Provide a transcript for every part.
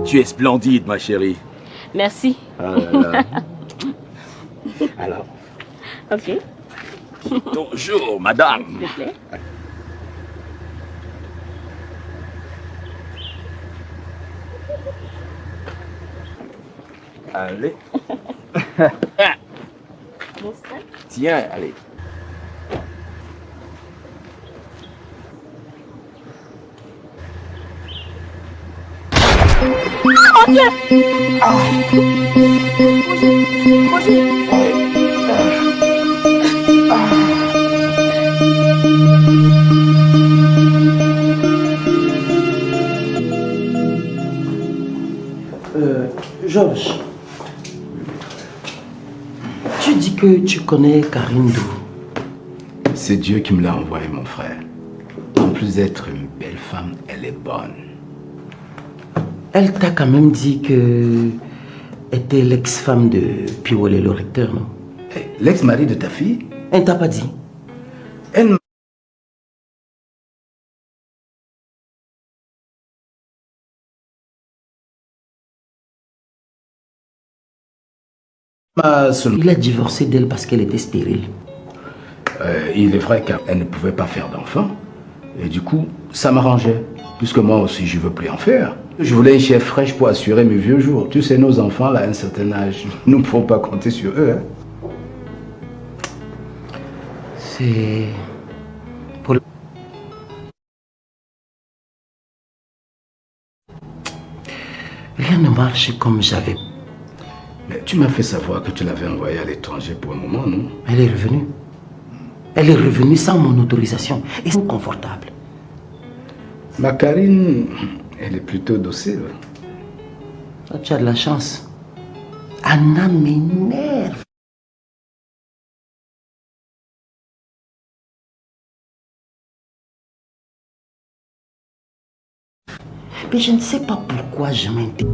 Tu es splendide, ma chérie. Merci. Ah là là. Alors. Ok. Bonjour, madame. S'il te plaît. Allez. Merci. Tiens, allez. Oh Dieu! Roger! Georges, tu dis que tu connais Karine d'où? C'est Dieu qui me l'a envoyé, mon frère. En plus d'être une belle femme, elle est bonne. Elle t'a quand même dit que était l'ex-femme de Piolé, le recteur, non? L'ex-mari de ta fille? Elle ne t'a pas dit? Elle m'a seulement... Il a divorcé d'elle parce qu'elle était stérile. Il est vrai qu'elle ne pouvait pas faire d'enfant. Et du coup, ça m'arrangeait. Puisque moi aussi, je ne veux plus en faire. Je voulais une chef fraîche pour assurer mes vieux jours. Tu sais, nos enfants, là, à un certain âge, nous ne pouvons pas compter sur eux. Hein. C'est... pour... Rien ne marche comme j'avais. Mais tu m'as fait savoir que tu l'avais envoyée à l'étranger pour un moment, non? Elle est revenue. Elle est revenue sans mon autorisation. Et c'est confortable. Ma Karine, elle est plutôt docile. Ah, tu as de la chance. Anna m'énerve. Mais je ne sais pas pourquoi je m'intéresse.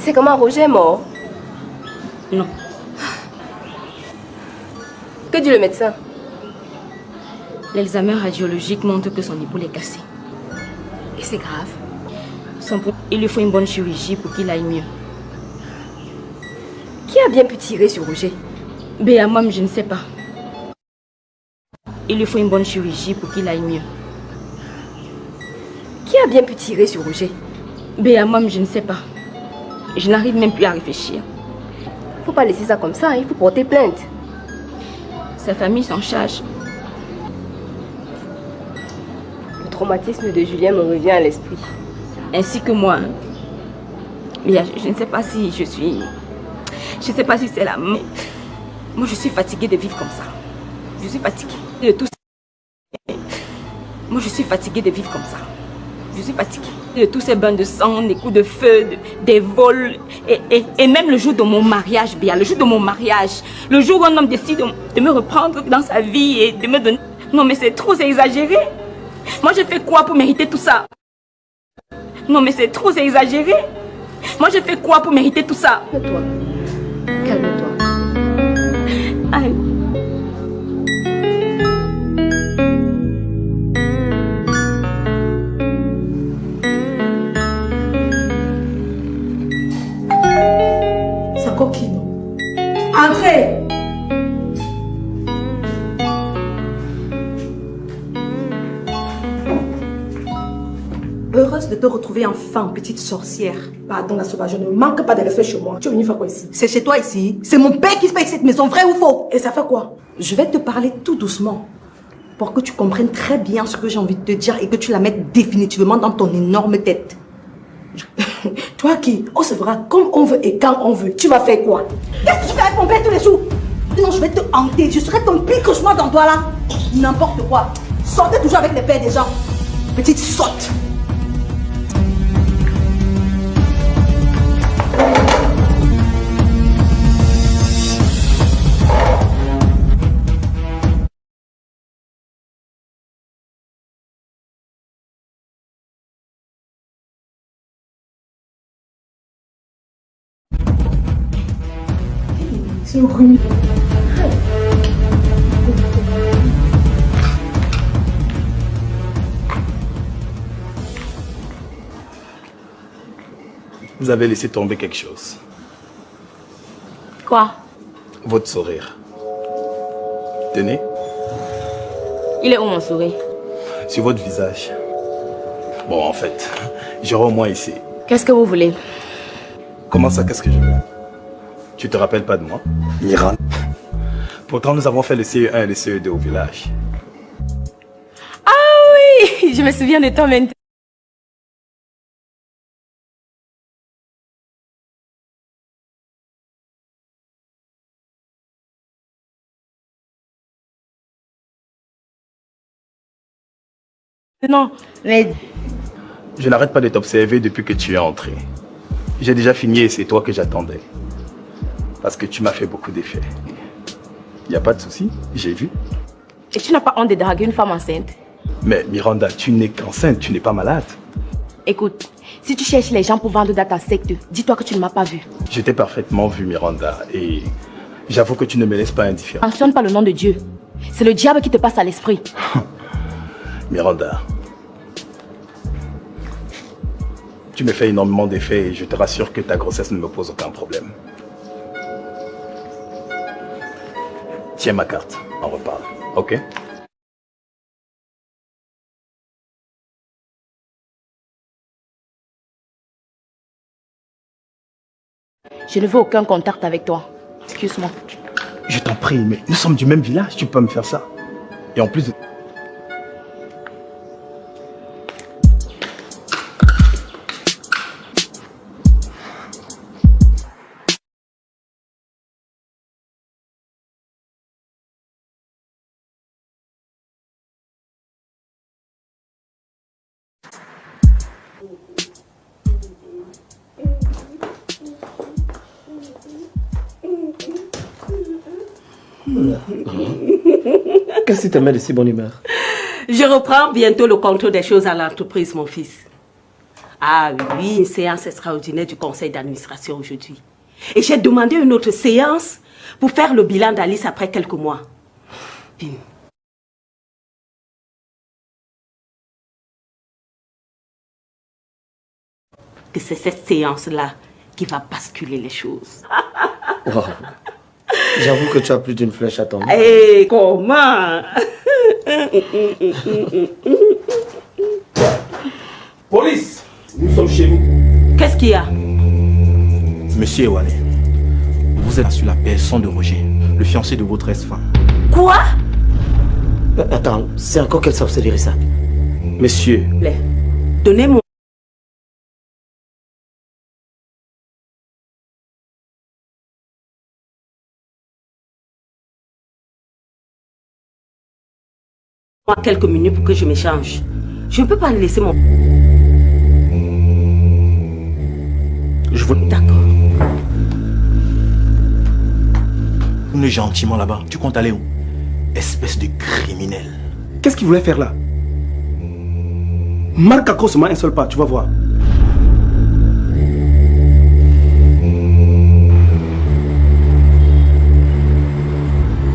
C'est comment Roger est mort? Non. Que dit le médecin? L'examen radiologique montre que son épaule est cassée. Et c'est grave. Il lui faut une bonne chirurgie pour qu'il aille mieux. Qui a bien pu tirer sur Roger? Béa, moi, je ne sais pas. Il lui faut une bonne chirurgie pour qu'il aille mieux. Qui a bien pu tirer sur Roger? Béa, moi, je ne sais pas. Je n'arrive même plus à réfléchir. Faut pas laisser ça comme ça, il faut porter plainte. Sa famille s'en charge. Le traumatisme de Julien me revient à l'esprit. Ainsi que moi. Mais je ne sais pas si je suis... Je ne sais pas si c'est la... Moi, je suis fatiguée de vivre comme ça. Je suis fatiguée de tout ça. Moi, je suis fatiguée de vivre comme ça. Je suis fatiguée de tous ces bains de sang, des coups de feu, des vols. Et même le jour de mon mariage, Béa, le jour de mon mariage, le jour où un homme décide de me reprendre dans sa vie et de me donner... Non, mais c'est trop, c'est exagéré. Moi, j'ai fait quoi pour mériter tout ça? Non, mais c'est trop, c'est exagéré. Moi, j'ai fait quoi pour mériter tout ça? Calme-toi. Calme-toi. Aïe. C'est encore qui, non? Entrez! Heureuse de te retrouver enfin, petite sorcière. Pardon, la sauvage, je ne manque pas de respect chez moi. Tu es venue faire quoi ici? C'est chez toi ici? C'est mon père qui se paye cette maison, vrai ou faux? Et ça fait quoi? Je vais te parler tout doucement pour que tu comprennes très bien ce que j'ai envie de te dire et que tu la mettes définitivement dans ton énorme tête. Toi qui, on se verra comme on veut et quand on veut. Tu vas faire quoi? Qu'est-ce que tu fais avec mon père tous les jours? Sinon, je vais te hanter. Je serai ton pire cauchemar dans toi là. N'importe quoi. Sortez toujours avec les pères des gens. Petite sotte. C'est horrible. Vous avez laissé tomber quelque chose. Quoi? Votre sourire. Tenez, Il est où mon sourire? sur votre visage. Bon, en fait, j'aurais au moins essayé. Qu'est-ce que vous voulez? Comment ça, qu'est-ce que je veux? Tu te rappelles pas de moi, Miranda? Pourtant, nous avons fait le CE1 et le CE2 au village. Ah oui, je me souviens de toi maintenant. Non, mais Je n'arrête pas de t'observer depuis que tu es entré. J'ai déjà fini et c'est toi que j'attendais. Parce que tu m'as fait beaucoup d'effets. Il n'y a pas de souci, j'ai vu. et tu n'as pas honte de draguer une femme enceinte? Mais Miranda, tu n'es qu'enceinte, tu n'es pas malade. Écoute, si tu cherches les gens pour vendre dans ta secte, dis-toi que tu ne m'as pas vu. Je t'ai parfaitement vu, Miranda, et j'avoue que tu ne me laisses pas indifférent. Mentionne pas le nom de Dieu. C'est le diable qui te passe à l'esprit. Miranda, tu me fais énormément d'effets et je te rassure que ta grossesse ne me pose aucun problème. Tiens ma carte, on reparle, ok? Je ne veux aucun contact avec toi. Excuse-moi. Je t'en prie, mais nous sommes du même village, tu peux pas me faire ça. Et en plus... Qu'est-ce qui te met de si bonne humeur? Je reprends bientôt le contrôle des choses à l'entreprise, mon fils. Ah oui, une séance extraordinaire du conseil d'administration aujourd'hui. Et j'ai demandé une autre séance pour faire le bilan d'Alice après quelques mois. Bim. Que c'est cette séance-là qui va basculer les choses. Wow. J'avoue que tu as plus d'une flèche à ton arc. Et comment? Police! Nous sommes chez vous. Qu'est-ce qu'il y a? Monsieur Ewane, vous êtes sur la personne de Roger, le fiancé de votre ex-femme. Quoi? Attends, c'est encore quelle sorcellerie ça? Monsieur, Donnez-moi. Quelques minutes pour que je m'échange. Je ne peux pas laisser mon... je vous... D'accord. On est gentiment là-bas. Tu comptes aller où? Espèce de criminel. Qu'est-ce qu'il voulait faire là? Marque à cause seulement un seul pas, tu vas voir.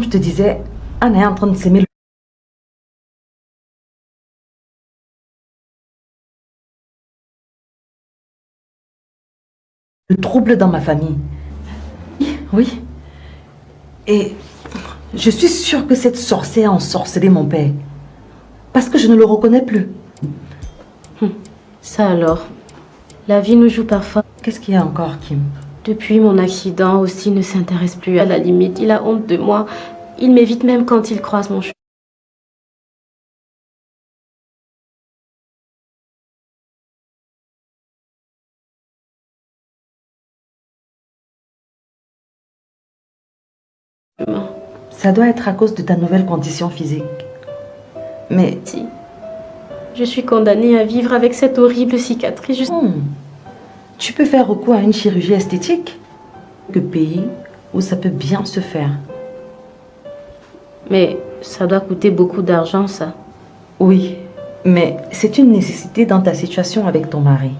Je te disais, Anne est en train de s'aimer. Le trouble dans ma famille. Oui. Et je suis sûre que cette sorcière a ensorcelé mon père. Parce que je ne le reconnais plus. Ça alors, la vie nous joue parfois. Qu'est-ce qu'il y a encore, Kim? Depuis mon accident, aussi ne s'intéresse plus à la limite. Il a honte de moi. Il m'évite même quand il croise mon chemin. Ça doit être à cause de ta nouvelle condition physique. Mais... Si. Je suis condamnée à vivre avec cette horrible cicatrice. Tu peux faire recours à une chirurgie esthétique. Que pays où ça peut bien se faire. Mais ça doit coûter beaucoup d'argent, ça. Oui, mais c'est une nécessité dans ta situation avec ton mari.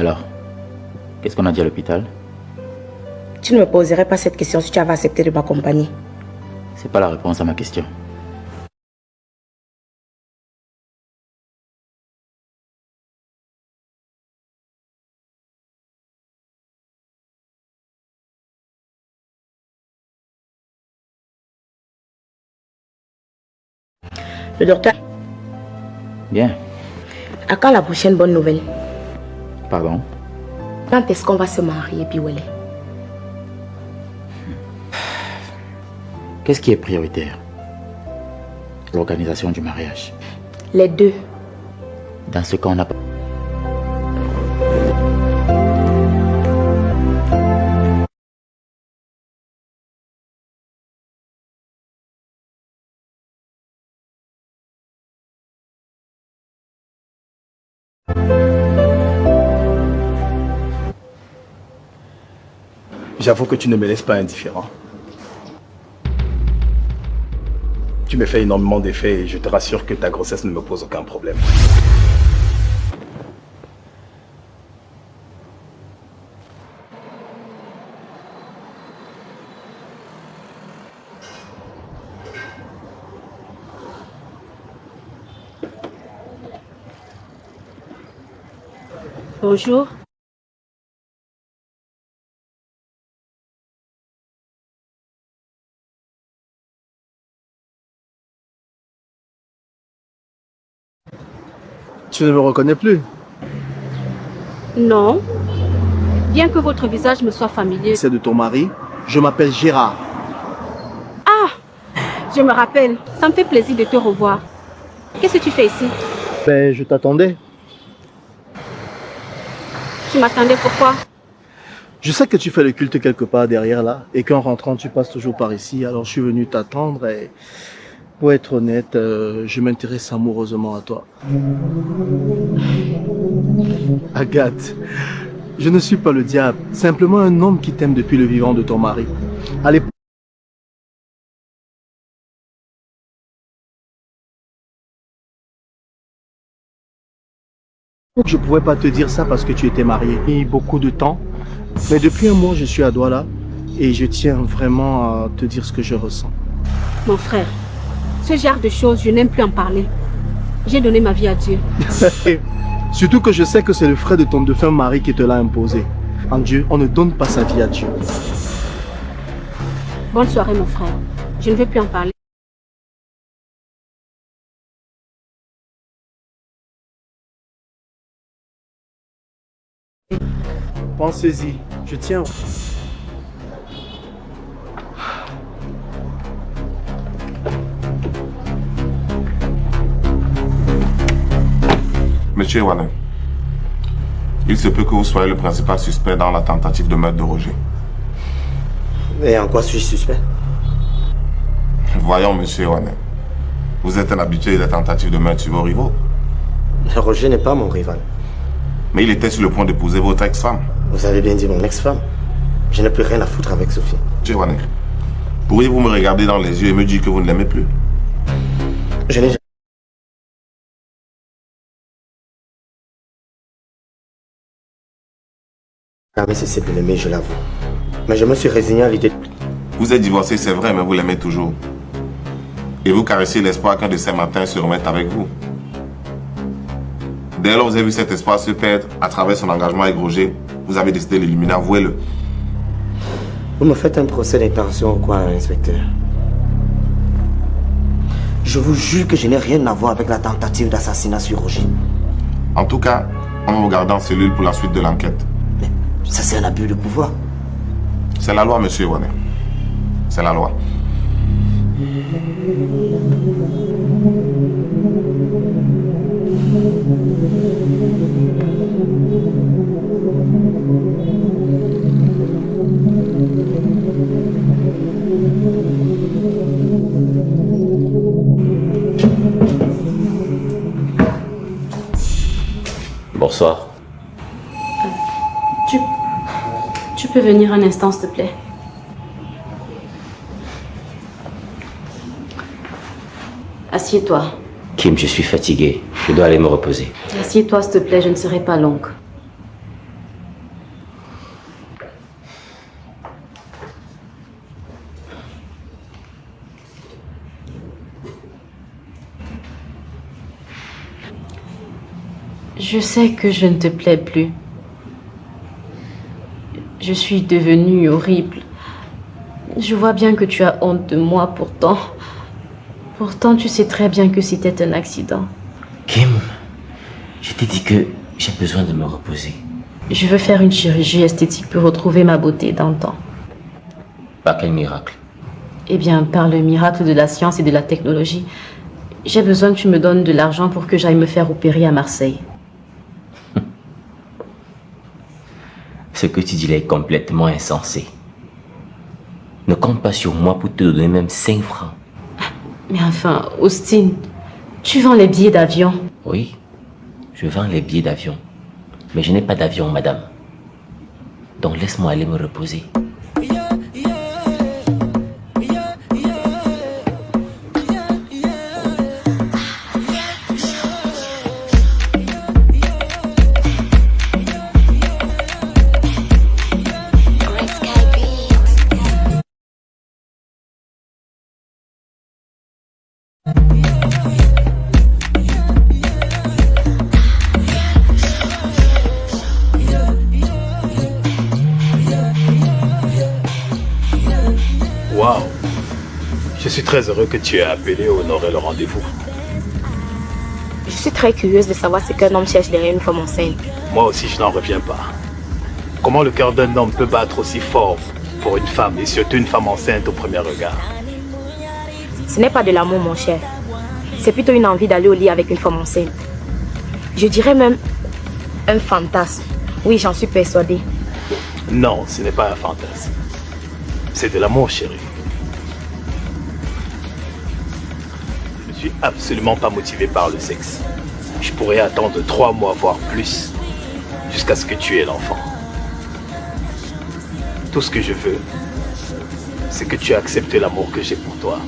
Alors, qu'est-ce qu'on a dit à l'hôpital? Tu ne me poserais pas cette question si tu avais accepté de m'accompagner. C'est pas la réponse à ma question. Le docteur, Bien. à quand la prochaine bonne nouvelle? Pardon? Quand est-ce qu'on va se marier, Piwele? Qu'est-ce qui est prioritaire? L'organisation du mariage. Les deux. Dans ce cas, on n'a pas... J'avoue que tu ne me laisses pas indifférent. Tu me fais énormément d'effets et je te rassure que ta grossesse ne me pose aucun problème. Bonjour. Tu ne me reconnais plus? Non. Bien que votre visage me soit familier. C'est de ton mari. Je m'appelle Gérard. Ah, je me rappelle. Ça me fait plaisir de te revoir. Qu'est-ce que tu fais ici? Ben, je t'attendais. Tu m'attendais pourquoi? Je sais que tu fais le culte quelque part derrière là et qu'en rentrant tu passes toujours par ici. Alors je suis venu t'attendre et pour être honnête, je m'intéresse amoureusement à toi. Agathe, je ne suis pas le diable, simplement un homme qui t'aime depuis le vivant de ton mari. À l'époque, je ne pouvais pas te dire ça parce que tu étais marié. Il y a eu beaucoup de temps. Mais depuis un mois, je suis à Douala et je tiens vraiment à te dire ce que je ressens. Mon frère, ce genre de choses, je n'aime plus en parler. J'ai donné ma vie à Dieu. Surtout que je sais que c'est le frère de ton défunt mari qui te l'a imposé. En Dieu, on ne donne pas sa vie à Dieu. Bonne soirée, mon frère. Je ne veux plus en parler. Pensez-y, je tiens. Monsieur Ewane, il se peut que vous soyez le principal suspect dans la tentative de meurtre de Roger. Et en quoi suis-je suspect? Voyons, monsieur Ewane, vous êtes un habitué des tentatives de meurtre sur vos rivaux. Roger n'est pas mon rival. Mais il était sur le point d'épouser votre ex-femme. Vous avez bien dit mon ex-femme. Je n'ai plus rien à foutre avec Sophie. Monsieur Ewane, pourriez-vous me regarder dans les yeux et me dire que vous ne l'aimez plus? Je n'ai jamais cessé de l'aimer, je l'avoue. Mais je me suis résigné à l'idée. Vous êtes divorcé, c'est vrai, mais vous l'aimez toujours. Et vous caressez l'espoir qu'un de ces matins se remette avec vous. Dès lors, vous avez vu cet espoir se perdre à travers son engagement avec Roger. Vous avez décidé de l'éliminer, avouez-le. Vous me faites un procès d'intention ou quoi, inspecteur? Je vous jure que je n'ai rien à voir avec la tentative d'assassinat sur Roger. En tout cas, on va vous garder en cellule pour la suite de l'enquête. Mais ça, c'est un abus de pouvoir. C'est la loi, monsieur Ewane. C'est la loi. Bonsoir. Tu peux venir un instant, s'il te plaît? Assieds-toi. Kim, je suis fatigué. Je dois aller me reposer. Assieds-toi, s'il te plaît, je ne serai pas longue. Je sais que je ne te plais plus. Je suis devenue horrible. Je vois bien que tu as honte de moi pourtant. Pourtant, tu sais très bien que c'était un accident. Kim, je t'ai dit que j'ai besoin de me reposer. Je veux faire une chirurgie esthétique pour retrouver ma beauté d'antan. Par quel miracle? Eh bien, par le miracle de la science et de la technologie. J'ai besoin que tu me donnes de l'argent pour que j'aille me faire opérer à Marseille. Ce que tu dis là est complètement insensé. Ne compte pas sur moi pour te donner même 5 francs. Mais enfin, Austin, tu vends les billets d'avion. Oui, je vends les billets d'avion. Mais je n'ai pas d'avion, madame. Donc laisse-moi aller me reposer. Waouh! Je suis très heureux que tu aies appelé et honoré le rendez-vous. Je suis très curieuse de savoir ce qu'un homme cherche derrière une femme enceinte. Moi aussi, je n'en reviens pas. Comment le cœur d'un homme peut battre aussi fort pour une femme, et surtout une femme enceinte au premier regard? Ce n'est pas de l'amour, mon cher. C'est plutôt une envie d'aller au lit avec une femme enceinte. Je dirais même un fantasme. Oui, j'en suis persuadée. Non, ce n'est pas un fantasme. C'est de l'amour, chérie. Je ne suis absolument pas motivé par le sexe. Je pourrais attendre 3 mois, voire plus, jusqu'à ce que tu aies l'enfant. Tout ce que je veux, c'est que tu acceptes l'amour que j'ai pour toi.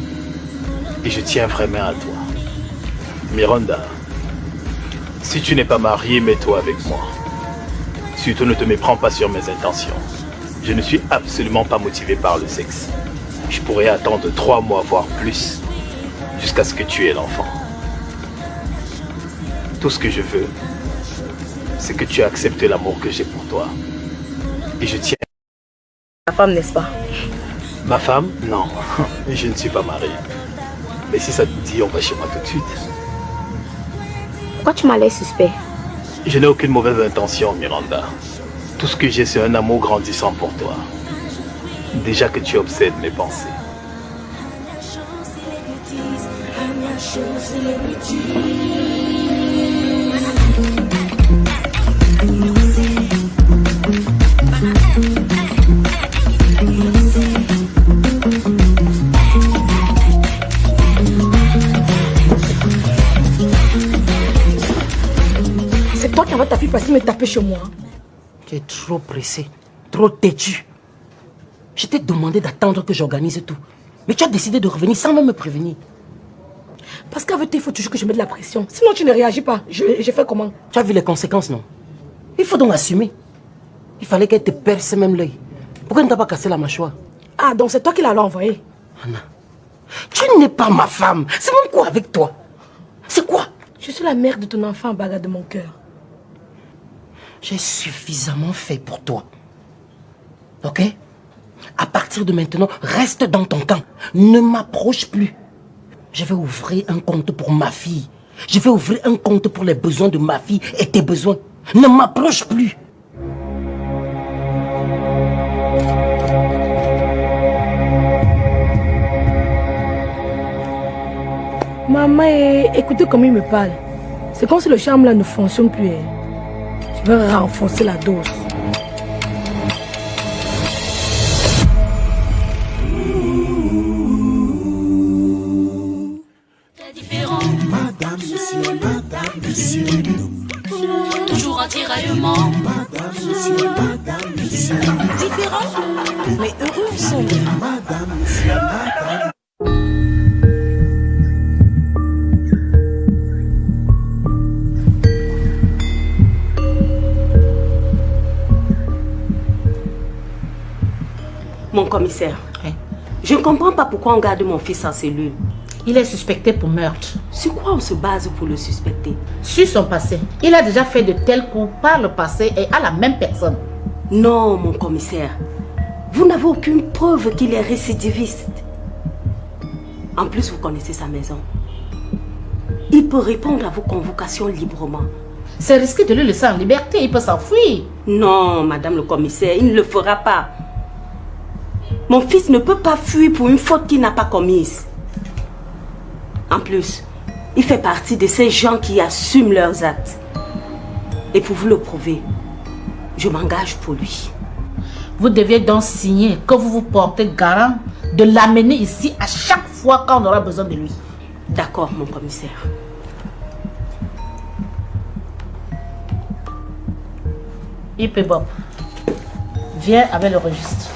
Et je tiens vraiment à toi. Miranda, si tu n'es pas mariée, mets-toi avec moi. Surtout ne te méprends pas sur mes intentions. Je ne suis absolument pas motivé par le sexe. Je pourrais attendre 3 mois, voire plus, jusqu'à ce que tu aies l'enfant. Tout ce que je veux, c'est que tu acceptes l'amour que j'ai pour toi. Et je tiens... Ta femme, n'est-ce pas? Ma femme? Non, je ne suis pas marié. Mais si ça te dit, on va chez moi tout de suite. Pourquoi tu m'as l'air suspect? Je n'ai aucune mauvaise intention, Miranda. Tout ce que j'ai, c'est un amour grandissant pour toi. Déjà que tu obsèdes mes pensées. C'est toi qui envoies ta fille passer me taper chez moi. Tu es trop pressé, trop têtu. Je t'ai demandé d'attendre que j'organise tout. Mais tu as décidé de revenir sans même me prévenir. Parce qu'avec toi, il faut toujours que je mette de la pression. Sinon, tu ne réagis pas. Je fais comment? Tu as vu les conséquences, non? Il faut donc assumer. Il fallait qu'elle te perce même l'œil. Pourquoi elle ne t'a pas cassé la mâchoire? Ah, donc c'est toi qui l'as envoyé? Anna, tu n'es pas ma femme. C'est même quoi avec toi? C'est quoi? Je suis la mère de ton enfant, baga de mon cœur. J'ai suffisamment fait pour toi. Ok? À partir de maintenant, reste dans ton camp. Ne m'approche plus. Je vais ouvrir un compte pour ma fille. Je vais ouvrir un compte pour les besoins de ma fille et tes besoins. Ne m'approche plus. Maman, écoutez comment il me parle. C'est comme si le charme là ne fonctionne plus. Je vais renforcer la dose. Madame, monsieur, madame, monsieur. Toujours en tiraillement. Madame, monsieur, madame, monsieur. Différent, mais heureux sont. Madame, monsieur, madame. Mon commissaire, je ne comprends pas pourquoi on garde mon fils en cellule. Il est suspecté pour meurtre. Sur quoi on se base pour le suspecter? Sur son passé. Il a déjà fait de tels coups par le passé et à la même personne. Non, mon commissaire. Vous n'avez aucune preuve qu'il est récidiviste. En plus, vous connaissez sa maison. Il peut répondre à vos convocations librement. C'est risqué de le laisser en liberté, il peut s'enfuir. Non, madame le commissaire, il ne le fera pas. Mon fils ne peut pas fuir pour une faute qu'il n'a pas commise. En plus, il fait partie de ces gens qui assument leurs actes. Et pour vous le prouver, je m'engage pour lui. Vous deviez donc signer que vous vous portez garant de l'amener ici à chaque fois qu'on aura besoin de lui. D'accord, mon commissaire. IP Bob, viens avec le registre.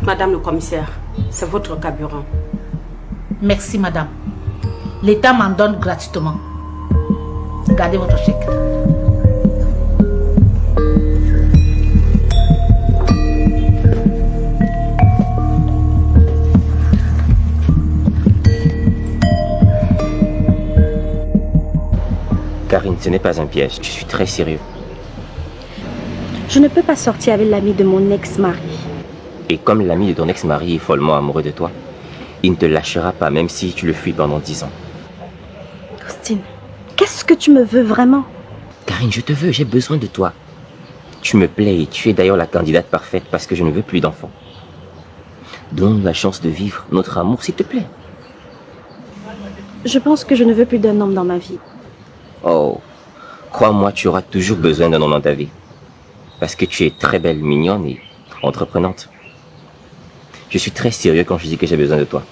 Madame le commissaire, c'est votre carburant. Merci, madame. L'État m'en donne gratuitement. Gardez votre chèque. Karine, ce n'est pas un piège. Je suis très sérieux. Je ne peux pas sortir avec l'ami de mon ex-mari. Et comme l'ami de ton ex-mari est follement amoureux de toi, il ne te lâchera pas, même si tu le fuis pendant 10 ans. Austin, qu'est-ce que tu me veux vraiment? Karine, je te veux, j'ai besoin de toi. Tu me plais et tu es d'ailleurs la candidate parfaite parce que je ne veux plus d'enfants. Donne-nous la chance de vivre notre amour, s'il te plaît. Je pense que je ne veux plus d'un homme dans ma vie. Oh, crois-moi, tu auras toujours besoin d'un homme dans ta vie. Parce que tu es très belle, mignonne et entreprenante. Je suis très sérieux quand je dis que j'ai besoin de toi.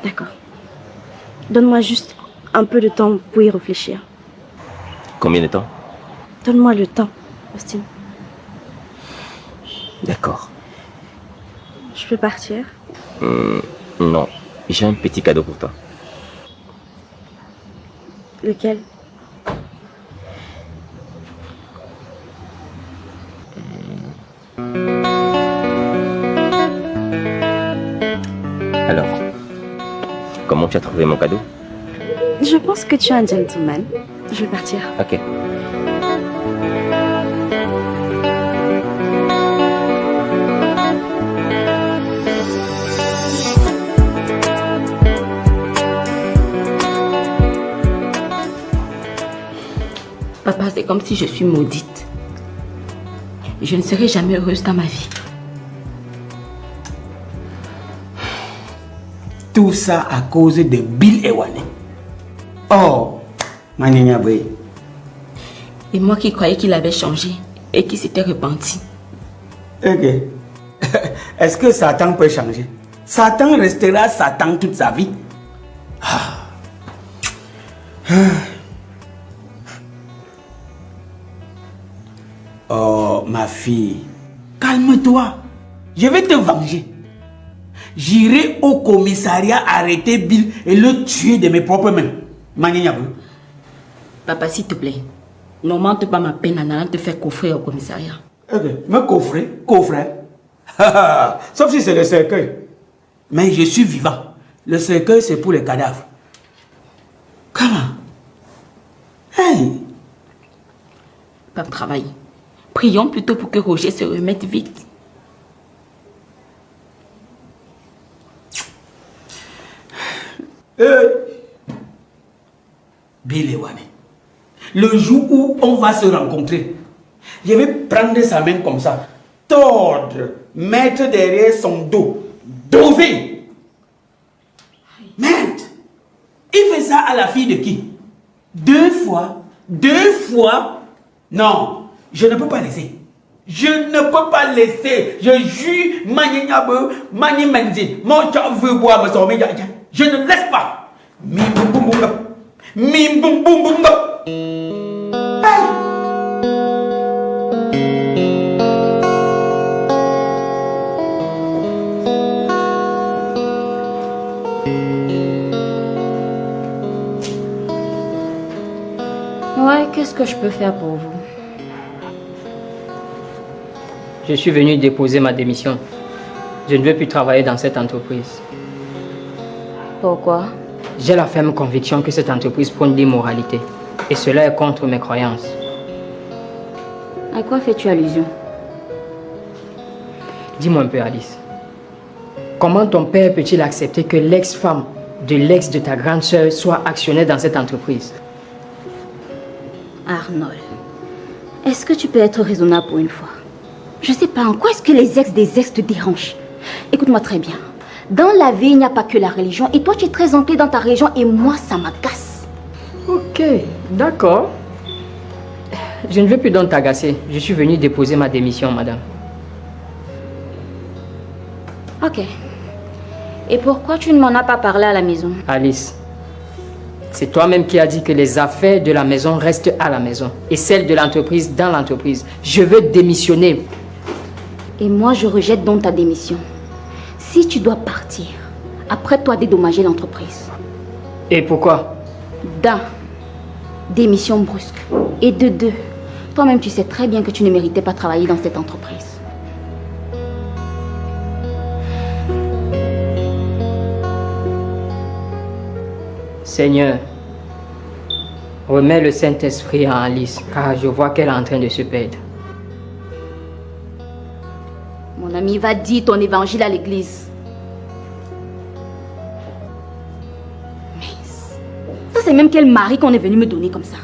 D'accord. Donne-moi juste un peu de temps pour y réfléchir. Combien de temps? Donne-moi le temps, Austin. D'accord. Je peux partir? Non, j'ai un petit cadeau pour toi. Lequel? Alors, comment tu as trouvé mon cadeau? Je pense que tu es un gentleman. Je vais partir. Ok. Papa, c'est comme si je suis maudite. Je ne serai jamais heureuse dans ma vie. Tout ça à cause de Bill Ewane. Oh, Maninia Boy. Et moi qui croyais qu'il avait changé et qui s'était repenti. Ok. Est-ce que Satan peut changer? Satan restera Satan toute sa vie. Oh, ma fille, calme-toi. Je vais te venger. J'irai au commissariat arrêter Bill et le tuer de mes propres mains. Papa, s'il te plaît, n'augmente pas ma peine en allant te faire coffrer au commissariat. Ok, me coffrer? Coffrer? Sauf si c'est le cercueil. Mais je suis vivant. Le cercueil, c'est pour les cadavres. Comment? Hey! Papa, travaille. Prions plutôt pour que Roger se remette vite. Bill Ewane, le jour où on va se rencontrer, je vais prendre sa main comme ça, tordre, mettre derrière son dos, doser. Merde! Il fait ça à la fille de qui? 2 fois? 2 fois? Non, je ne peux pas laisser. Je ne peux pas laisser. Je jure, Mani Menzi, mon chat veut boire, je ne laisse pas. Mim boum boum boum. Mim boum boum boum. Ouais, qu'est-ce que je peux faire pour vous? Je suis venu déposer ma démission. Je ne veux plus travailler dans cette entreprise. Pourquoi? J'ai la ferme conviction que cette entreprise prône l'immoralité. Et cela est contre mes croyances. À quoi fais-tu allusion? Dis-moi un peu, Alice. Comment ton père peut-il accepter que l'ex-femme de l'ex de ta grande sœur soit actionnaire dans cette entreprise? Arnold, est-ce que tu peux être raisonnable pour une fois? Je sais pas, en quoi est-ce que les ex des ex te dérangent? Écoute-moi très bien. Dans la vie, il n'y a pas que la religion. Et toi, tu es très ancré dans ta religion et moi, ça m'agace. Ok, d'accord. Je ne veux plus donc t'agacer. Je suis venu déposer ma démission, madame. Ok. Et pourquoi tu ne m'en as pas parlé à la maison? Alice, c'est toi-même qui as dit que les affaires de la maison restent à la maison et celles de l'entreprise dans l'entreprise. Je veux démissionner. Et moi, je rejette donc ta démission. Si tu dois partir, apprête-toi à dédommager l'entreprise. Et pourquoi? D'un, démission brusque. Et de deux, toi-même tu sais très bien que tu ne méritais pas travailler dans cette entreprise. Seigneur, remets le Saint-Esprit à Alice, car je vois qu'elle est en train de se perdre. Mon ami, va dire ton évangile à l'église. Mais ça, c'est même quel mari qu'on est venu me donner comme ça.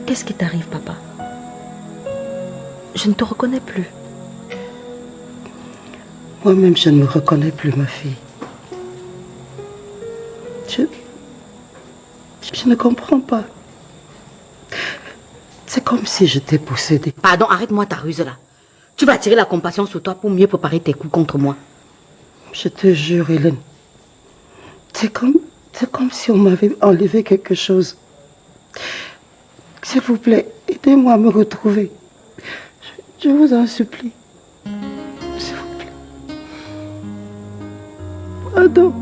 Qu'est-ce qui t'arrive, papa? Je ne te reconnais plus. Moi-même, je ne me reconnais plus, ma fille. Je ne comprends pas. C'est comme si je t'ai possédé. Pardon, arrête-moi ta ruse là. Tu vas attirer la compassion sur toi pour mieux préparer tes coups contre moi. Je te jure, Hélène. C'est comme si on m'avait enlevé quelque chose. S'il vous plaît, aidez-moi à me retrouver. Je vous en supplie. S'il vous plaît. Pardon.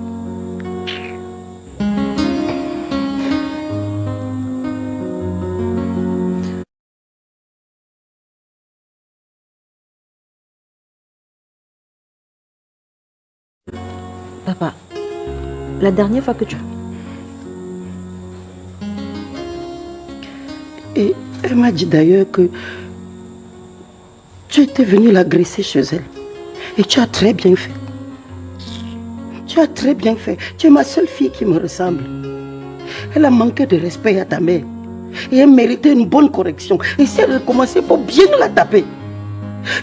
Papa, la dernière fois que tu... Et elle m'a dit d'ailleurs que tu étais venu l'agresser chez elle. Et tu as très bien fait. Tu as très bien fait. Tu es ma seule fille qui me ressemble. Elle a manqué de respect à ta mère. Et elle méritait une bonne correction. Et si elle recommençait, il faut bien la taper.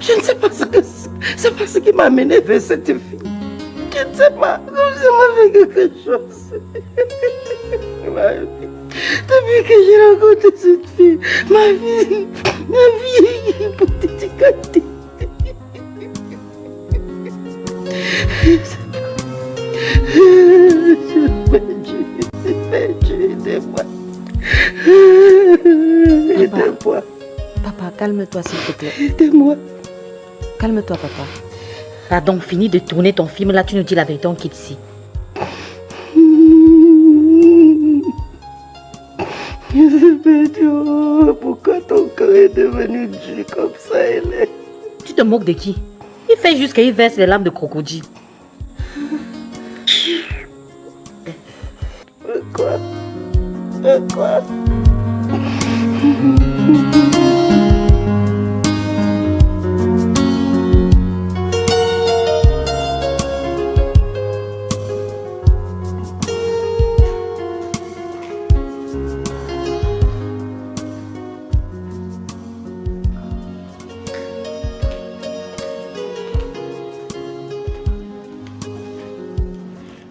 Je ne sais pas ce que c'est pas ce qui m'a amené vers cette fille. Je ne sais pas. Ça m'a fait quelque chose. Depuis que j'ai rencontré cette fille, ma vie est petite gâtée. Aidez-moi. Aidez-moi. Papa, calme-toi s'il te plaît. Aidez-moi. Calme-toi, papa. Pardon, fini de tourner ton film, là tu nous dis la vérité, on quitte ici. Pourquoi ton cœur est devenu dur comme ça, Hélène? Tu te moques de qui? Il fait juste qu'il verse les larmes de crocodile. Pourquoi?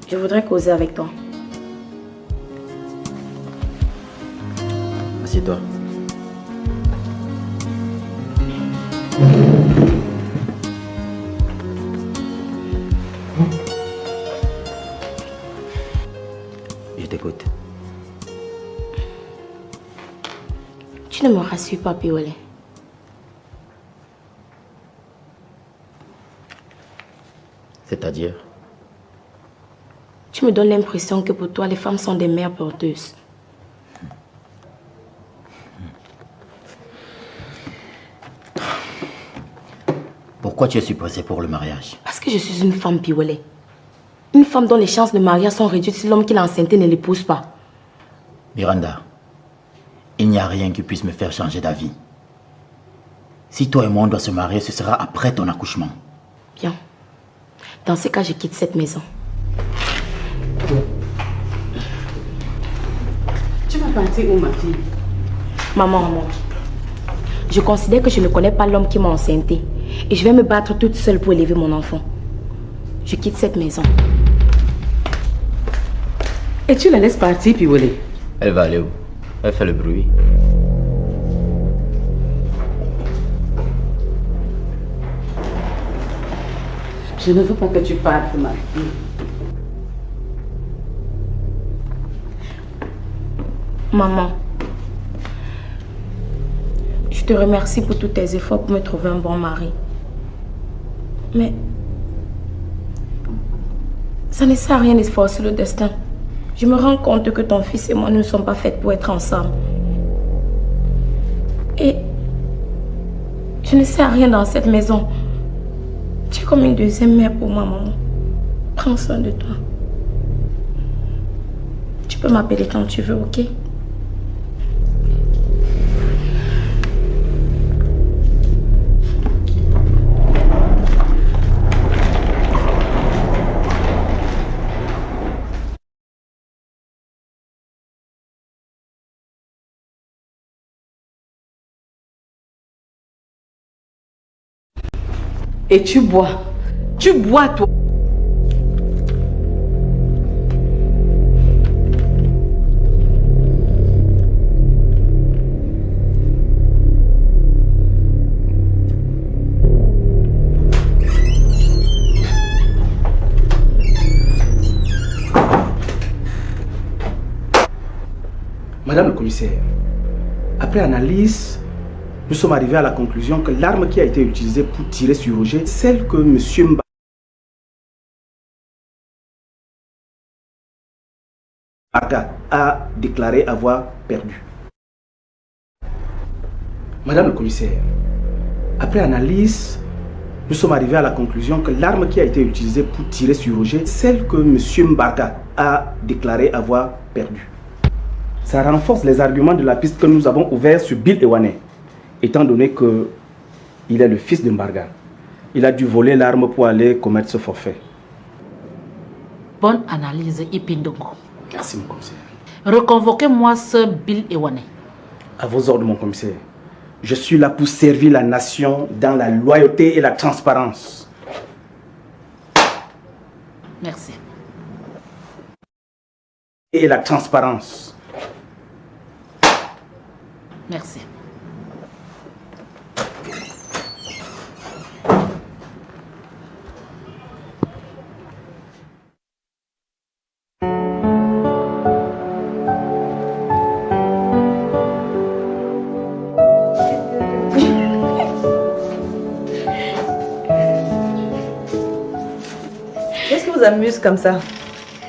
Je voudrais causer avec toi. Assieds-toi. Tu ne me rassures pas, Piolé. C'est-à-dire? Tu me donnes l'impression que pour toi, les femmes sont des mères porteuses. Pourquoi tu es si pressée pour le mariage? Parce que je suis une femme, Piolé. Une femme dont les chances de mariage sont réduites si l'homme qui l'a enceintée ne l'épouse pas. Miranda, il n'y a rien qui puisse me faire changer d'avis. Si toi et moi on doit se marier, ce sera après ton accouchement. Bien. Dans ce cas, je quitte cette maison. Tu vas partir où, ma fille? Maman, je considère que je ne connais pas l'homme qui m'a enceintée. Et je vais me battre toute seule pour élever mon enfant. Je quitte cette maison. Et tu la laisses partir, Piolé? Elle va aller où? Elle fait le bruit. Je ne veux pas que tu partes, ma fille. Maman, je te remercie pour tous tes efforts pour me trouver un bon mari. Mais ça ne sert à rien d'esforcer le destin. Je me rends compte que ton fils et moi ne sommes pas faits pour être ensemble. Et je ne sais à rien dans cette maison. Tu es comme une deuxième mère pour moi, maman. Prends soin de toi. Tu peux m'appeler quand tu veux, ok? Et tu bois. Tu bois, toi. Madame le commissaire, après analyse, nous sommes arrivés à la conclusion que l'arme qui a été utilisée pour tirer sur Roger, celle que M. Mbaka a déclaré avoir perdue. Madame le commissaire, après analyse, nous sommes arrivés à la conclusion que l'arme qui a été utilisée pour tirer sur Roger, celle que M. Mbaka a déclaré avoir perdue. Ça renforce les arguments de la piste que nous avons ouverte sur Bill Ewane. Étant donné qu'il est le fils de Mbarga, il a dû voler l'arme pour aller commettre ce forfait. Bonne analyse, Ipindongo. Merci, mon commissaire. Reconvoquez-moi ce Bill Ewane. À vos ordres, mon commissaire. Je suis là pour servir la nation dans la loyauté et la transparence. Merci. Et la transparence. Merci. Qu'est-ce qui vous amuse comme ça?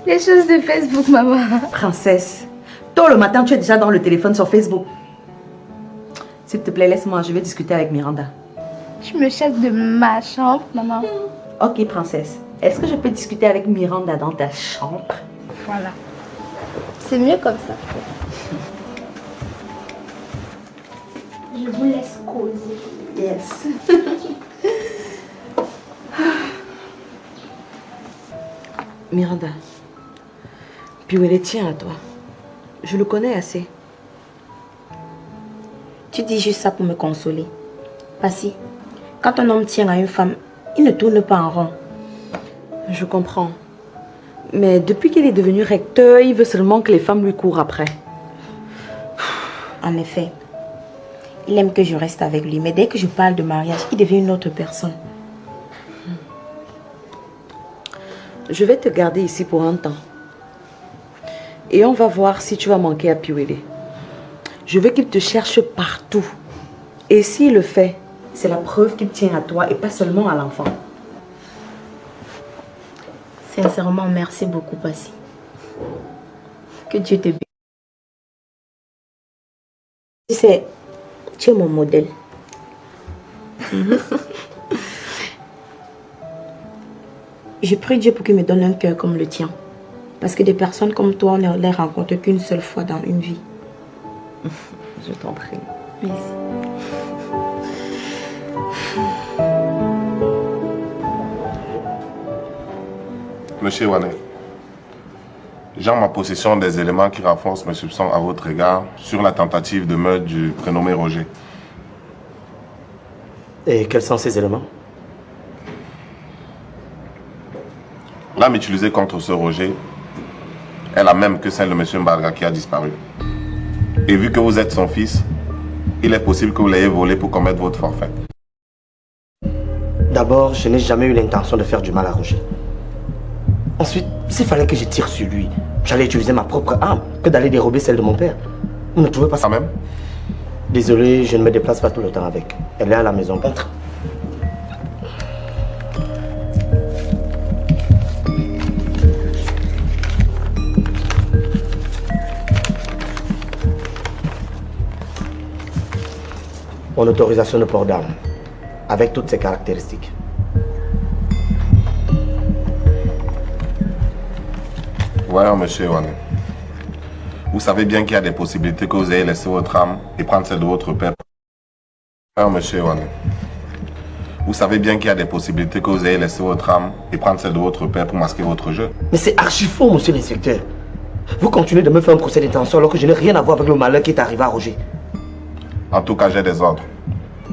Les choses de Facebook, maman. Princesse, tôt le matin, tu es déjà dans le téléphone sur Facebook. S'il te plaît, laisse-moi, je vais discuter avec Miranda. Je me chasse de ma chambre, maman. Ok, princesse. Est-ce que je peux discuter avec Miranda dans ta chambre? Voilà. C'est mieux comme ça. Je vous laisse causer. Yes. Miranda, Piolé tient à toi. Je le connais assez. Tu dis juste ça pour me consoler. Passy, quand un homme tient à une femme, il ne tourne pas en rond. Je comprends. Mais depuis qu'il est devenu recteur, il veut seulement que les femmes lui courent après. En effet, il aime que je reste avec lui. Mais dès que je parle de mariage, il devient une autre personne. Je vais te garder ici pour un temps. Et on va voir si tu vas manquer à Piolé. Je veux qu'il te cherche partout. Et s'il le fait, c'est la preuve qu'il tient à toi et pas seulement à l'enfant. Sincèrement, merci beaucoup, Passy. Que Dieu te bénisse. Tu sais, tu es mon modèle. Je prie Dieu pour qu'il me donne un cœur comme le tien. Parce que des personnes comme toi, on ne les rencontre qu'une seule fois dans une vie. Je t'en prie. Merci. Monsieur Wané, j'ai en ma possession des éléments qui renforcent mes soupçons à votre égard sur la tentative de meurtre du prénommé Roger. Et quels sont ces éléments? L'arme utilisée contre ce Roger est la même que celle de monsieur Mbarga qui a disparu. Et vu que vous êtes son fils, il est possible que vous l'ayez volé pour commettre votre forfait. D'abord, je n'ai jamais eu l'intention de faire du mal à Roger. Ensuite, s'il fallait que je tire sur lui, j'allais utiliser ma propre arme que d'aller dérober celle de mon père. Vous ne trouvez pas ça même? Désolé, je ne me déplace pas tout le temps avec. Elle est à la maison. Entre. Mon autorisation de port d'armes, avec toutes ses caractéristiques. Voyons, monsieur Wané. Vous savez bien qu'il y a des possibilités que vous ayez laissé votre âme et prendre celle de votre père. Voyons, monsieur Wané. Vous savez bien qu'il y a des possibilités que vous ayez laissé votre âme et prendre celle de votre père pour masquer votre jeu. Mais c'est archi faux, monsieur l'inspecteur. Vous continuez de me faire un procès d'intention alors que je n'ai rien à voir avec le malheur qui est arrivé à Roger. En tout cas, j'ai des ordres.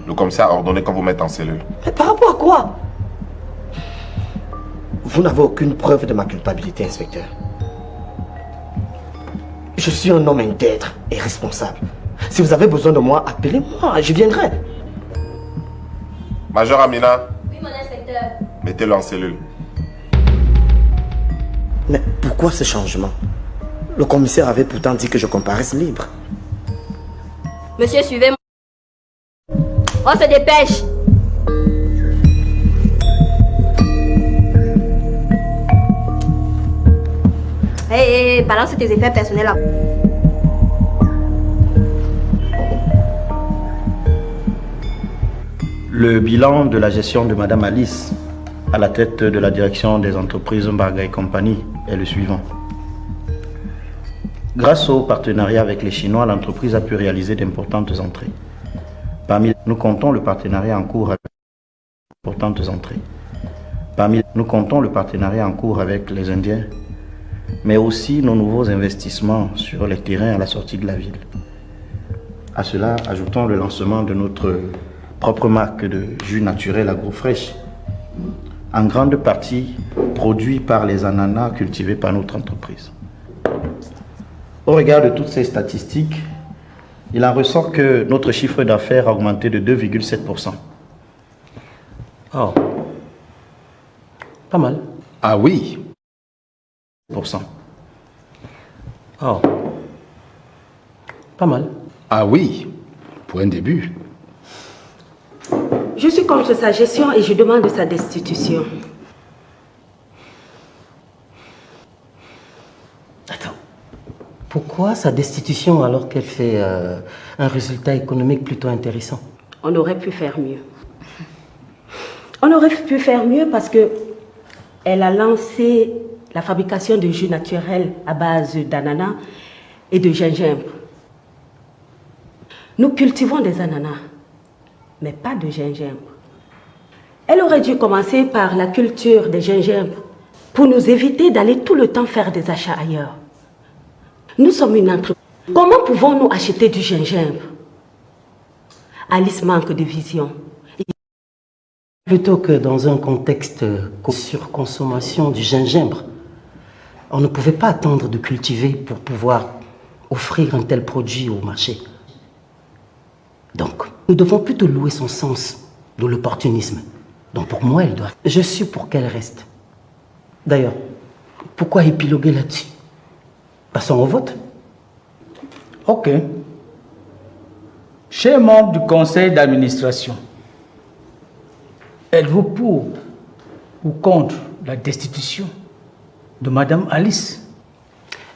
Le commissaire a ordonné qu'on vous mette en cellule. Mais par rapport à quoi? Vous n'avez aucune preuve de ma culpabilité, inspecteur. Je suis un homme intègre et responsable. Si vous avez besoin de moi, appelez-moi, je viendrai. Major Amina. Oui, mon inspecteur. Mettez-le en cellule. Mais pourquoi ce changement? Le commissaire avait pourtant dit que je comparaisse libre. Monsieur, suivez-moi. On se dépêche. Hé, balance tes effets personnels là. Le bilan de la gestion de Madame Alice à la tête de la direction des entreprises Mbarga et compagnie est le suivant. Grâce au partenariat avec les Chinois, l'entreprise a pu réaliser d'importantes entrées. Parmi nous comptons le partenariat en cours avec d'importantes entrées. Nous comptons le partenariat en cours avec les Indiens, mais aussi nos nouveaux investissements sur les terrains à la sortie de la ville. À cela, ajoutons le lancement de notre propre marque de jus naturel AgroFresh, en grande partie produit par les ananas cultivés par notre entreprise. Au regard de toutes ces statistiques, il en ressort que notre chiffre d'affaires a augmenté de 2,7%. Oh. Pas mal. Ah oui. Oh. Pas mal. Ah oui. Pour un début. Je suis contre sa gestion et je demande sa destitution. Attends. Pourquoi sa destitution alors qu'elle fait un résultat économique plutôt intéressant? On aurait pu faire mieux. On aurait pu faire mieux parce que elle a lancé la fabrication de jus naturels à base d'ananas et de gingembre. Nous cultivons des ananas, mais pas de gingembre. Elle aurait dû commencer par la culture des gingembre pour nous éviter d'aller tout le temps faire des achats ailleurs. Nous sommes une entreprise. Comment pouvons-nous acheter du gingembre? Alice manque de vision. Plutôt que dans un contexte de surconsommation du gingembre, on ne pouvait pas attendre de cultiver pour pouvoir offrir un tel produit au marché. Donc, nous devons plutôt louer son sens de l'opportunisme. Donc pour moi, elle doit... Je suis pour qu'elle reste. D'ailleurs, pourquoi épiloguer là-dessus? Passons au vote. Ok. Chers membres du conseil d'administration, êtes-vous pour ou contre la destitution de Madame Alice?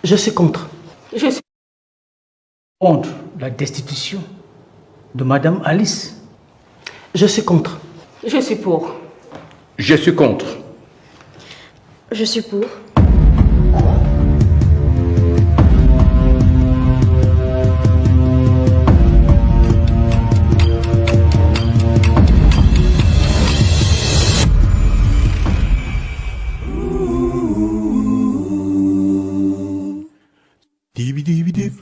Je suis contre. Je suis contre la destitution de Madame Alice. Je suis contre. Je suis pour. Je suis contre. Je suis pour. Dee dee dee dee.